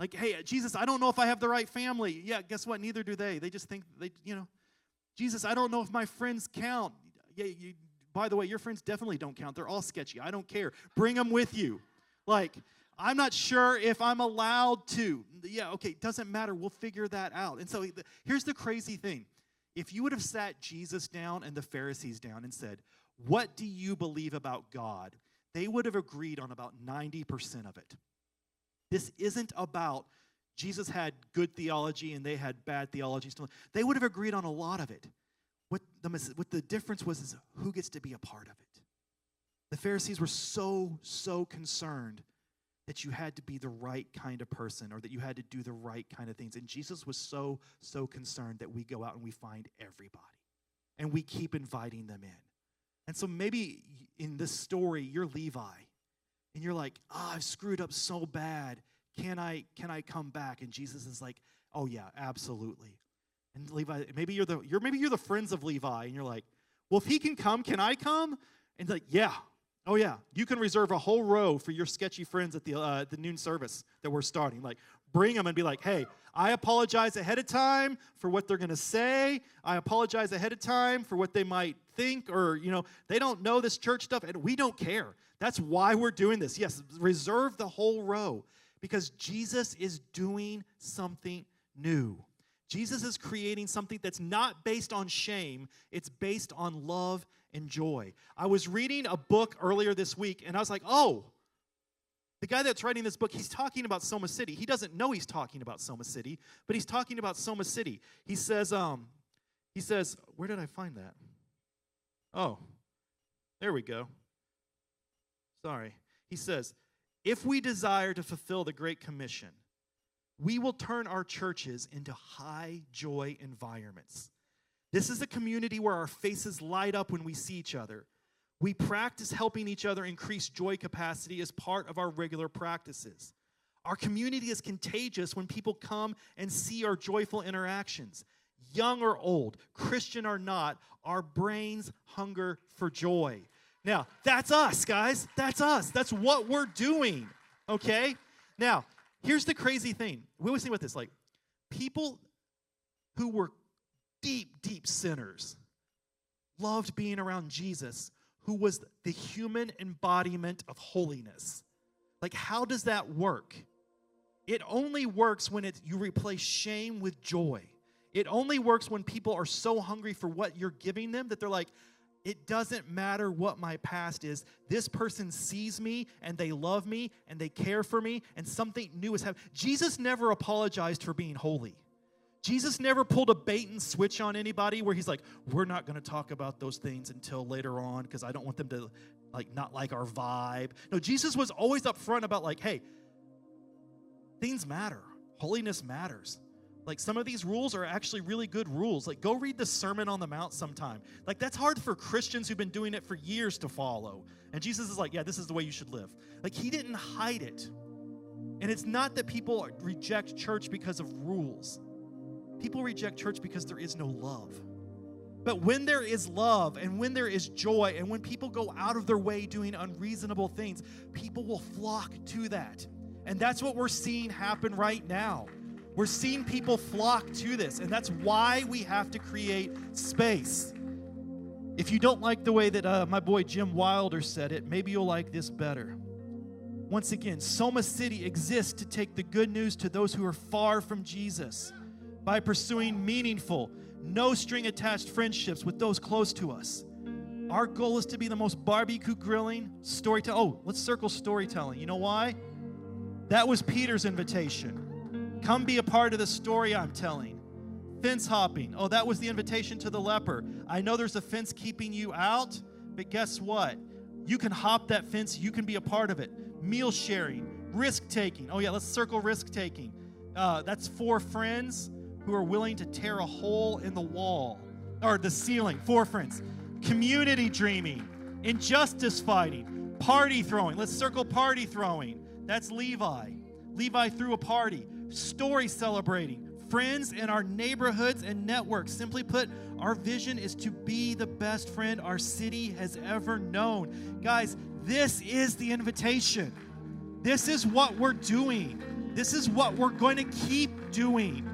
Like, hey, Jesus, I don't know if I have the right family. Yeah, guess what? Neither do they. They just think, Jesus, I don't know if my friends count. Yeah, by the way, your friends definitely don't count. They're all sketchy. I don't care. Bring them with you. Like, I'm not sure if I'm allowed to. Yeah, okay, doesn't matter. We'll figure that out. And so here's the crazy thing. If you would have sat Jesus down and the Pharisees down and said, what do you believe about God? They would have agreed on about 90% of it. This isn't about Jesus had good theology and they had bad theology. They would have agreed on a lot of it. What the difference was is who gets to be a part of it. The Pharisees were so concerned that you had to be the right kind of person or that you had to do the right kind of things. And Jesus was so concerned that we go out and we find everybody. And we keep inviting them in. And so maybe in this story, you're Levi. And you're like, I've screwed up so bad. Can I come back? And Jesus is like, oh yeah, absolutely. And Levi, maybe you're the friends of Levi, and you're like, well, if he can come, can I come? And like, yeah. Oh, yeah, you can reserve a whole row for your sketchy friends at the noon service that we're starting. Like, bring them and be like, hey, I apologize ahead of time for what they're going to say. I apologize ahead of time for what they might think or, they don't know this church stuff, and we don't care. That's why we're doing this. Yes, reserve the whole row because Jesus is doing something new. Jesus is creating something that's not based on shame. It's based on love and joy. I was reading a book earlier this week, and I was like, oh, the guy that's writing this book, he's talking about Soma City. He doesn't know he's talking about Soma City, but he's talking about Soma City. He says, where did I find that? Oh, there we go. Sorry. He says, if we desire to fulfill the Great Commission, we will turn our churches into high joy environments. This is a community where our faces light up when we see each other. We practice helping each other increase joy capacity as part of our regular practices. Our community is contagious when people come and see our joyful interactions. Young or old, Christian or not, our brains hunger for joy. Now, that's us, guys. That's us. That's what we're doing, okay? Now, here's the crazy thing. We always think about this, like, people who were deep sinners loved being around Jesus, who was the human embodiment of holiness. Like, how does that work? It only works when you replace shame with joy. It only works when people are so hungry for what you're giving them that they're like, it doesn't matter what my past is. This person sees me, and they love me, and they care for me, and something new is happening. Jesus never apologized for being holy. Jesus never pulled a bait and switch on anybody where he's like, we're not going to talk about those things until later on because I don't want them to not like our vibe. No, Jesus was always upfront about like, hey, things matter. Holiness matters. Like, some of these rules are actually really good rules. Like, go read the Sermon on the Mount sometime. Like, that's hard for Christians who've been doing it for years to follow. And Jesus is like, yeah, this is the way you should live. Like, he didn't hide it. And it's not that people reject church because of rules. People reject church because there is no love. But when there is love and when there is joy and when people go out of their way doing unreasonable things, people will flock to that. And that's what we're seeing happen right now. We're seeing people flock to this, and that's why we have to create space. If you don't like the way that my boy Jim Wilder said it, maybe you'll like this better. Once again, Soma City exists to take the good news to those who are far from Jesus by pursuing meaningful, no-string-attached friendships with those close to us. Our goal is to be the most barbecue grilling, storytelling. Oh, let's circle storytelling. You know why? That was Peter's invitation. Come be a part of the story I'm telling. Fence hopping. Oh, that was the invitation to the leper. I know there's a fence keeping you out, but guess what? You can hop that fence. You can be a part of it. Meal sharing. Risk taking. Oh, yeah, let's circle risk taking. That's 4 friends who are willing to tear a hole in the wall or the ceiling. 4 friends. Community dreaming. Injustice fighting. Party throwing. Let's circle party throwing. That's Levi. Levi threw a party. Story celebrating, friends in our neighborhoods and networks. Simply put, our vision is to be the best friend our city has ever known. Guys, this is the invitation. This is what we're doing. This is what we're going to keep doing.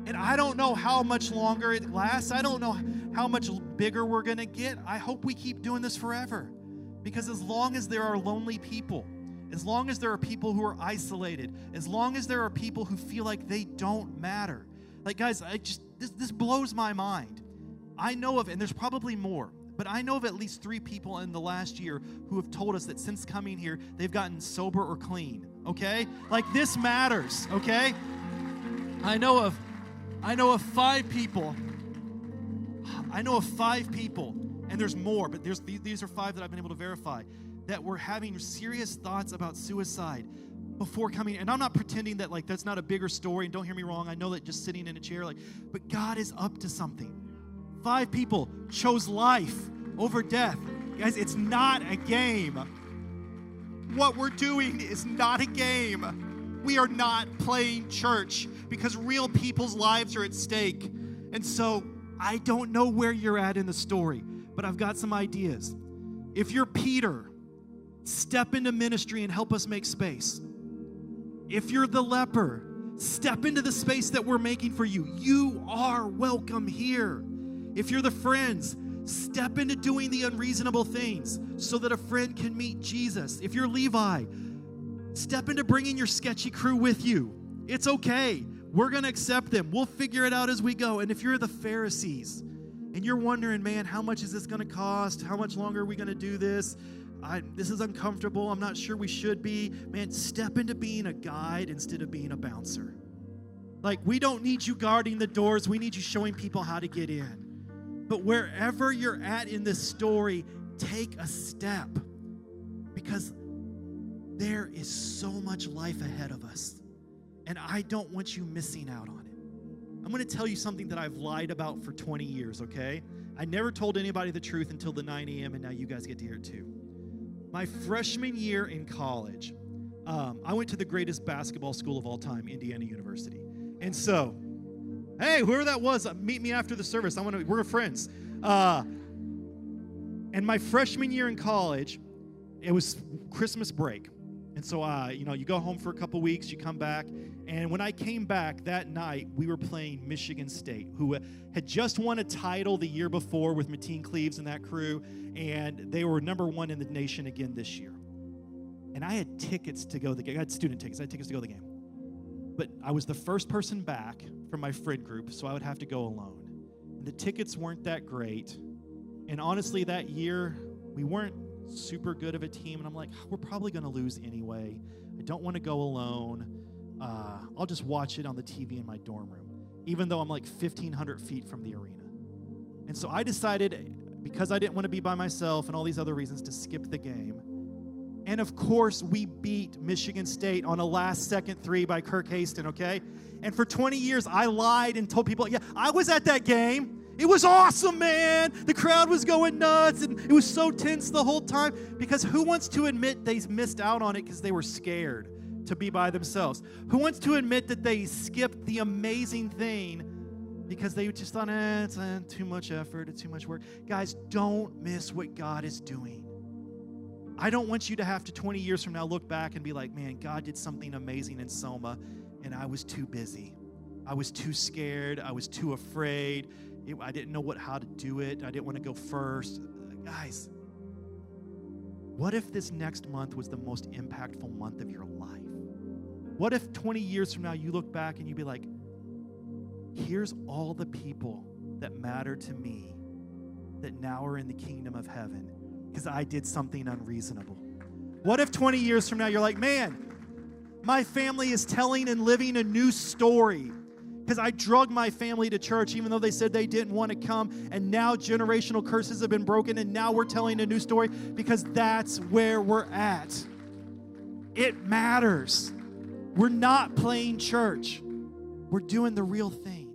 And I don't know how much longer it lasts. I don't know how much bigger we're going to get. I hope we keep doing this forever. Because as long as there are lonely people, as long as there are people who are isolated, as long as there are people who feel like they don't matter. Like, guys, this blows my mind. I know of, and there's probably more, but I know of at least 3 people in the last year who have told us that since coming here, they've gotten sober or clean, okay? Like, this matters, okay? I know of 5 people. I know of 5 people, and there's more, but these are 5 that I've been able to verify, that were having serious thoughts about suicide before coming. And I'm not pretending that, like, that's not a bigger story, and don't hear me wrong. I know that just sitting in a chair, like, but God is up to something. 5 people chose life over death. Guys, it's not a game. What we're doing is not a game. We are not playing church because real people's lives are at stake. And so I don't know where you're at in the story, but I've got some ideas. If you're Peter, step into ministry and help us make space. If you're the leper, step into the space that we're making for you. You are welcome here. If you're the friends, step into doing the unreasonable things so that a friend can meet Jesus. If you're Levi, step into bringing your sketchy crew with you. It's okay. We're going to accept them. We'll figure it out as we go. And if you're the Pharisees and you're wondering, man, how much is this going to cost? How much longer are we going to do this? This is uncomfortable. I'm not sure we should be. Man, step into being a guide instead of being a bouncer. Like, we don't need you guarding the doors. We need you showing people how to get in. But wherever you're at in this story, take a step, because there is so much life ahead of us, and I don't want you missing out on it. I'm going to tell you something that I've lied about for 20 years, okay? I never told anybody the truth until the 9 a.m., and now you guys get to hear it too. My freshman year in college, I went to the greatest basketball school of all time, Indiana University. And so, hey, whoever that was, meet me after the service. We're friends. And my freshman year in college, it was Christmas break. And so, you go home for a couple weeks, you come back. And when I came back that night, we were playing Michigan State, who had just won a title the year before with Mateen Cleaves and that crew. And they were number 1 in the nation again this year. And I had tickets to go to the game. I had student tickets. I had tickets to go to the game. But I was the first person back from my friend group, so I would have to go alone. And the tickets weren't that great. And honestly, that year, we weren't super good of a team. And I'm like, we're probably going to lose anyway. I don't want to go alone. I'll just watch it on the TV in my dorm room, even though I'm like 1,500 feet from the arena. And so I decided, because I didn't want to be by myself and all these other reasons, to skip the game. And of course, we beat Michigan State on a last-second 3 by Kirk Haston, okay? And for 20 years, I lied and told people, yeah, I was at that game. It was awesome, man. The crowd was going nuts, and it was so tense the whole time. Because who wants to admit they missed out on it because they were scared to be by themselves? Who wants to admit that they skipped the amazing thing because they just thought, it's too much effort, it's too much work? Guys, don't miss what God is doing. I don't want you to have to 20 years from now look back and be like, man, God did something amazing in Soma, and I was too busy. I was too scared. I was too afraid. I didn't know how to do it. I didn't want to go first. Guys, what if this next month was the most impactful month of your life? What if 20 years from now you look back and you'd be like, here's all the people that matter to me that now are in the kingdom of heaven because I did something unreasonable? What if 20 years from now you're like, man, my family is telling and living a new story because I drug my family to church even though they said they didn't want to come, and now generational curses have been broken, and now we're telling a new story because that's where we're at. It matters. We're not playing church. We're doing the real thing.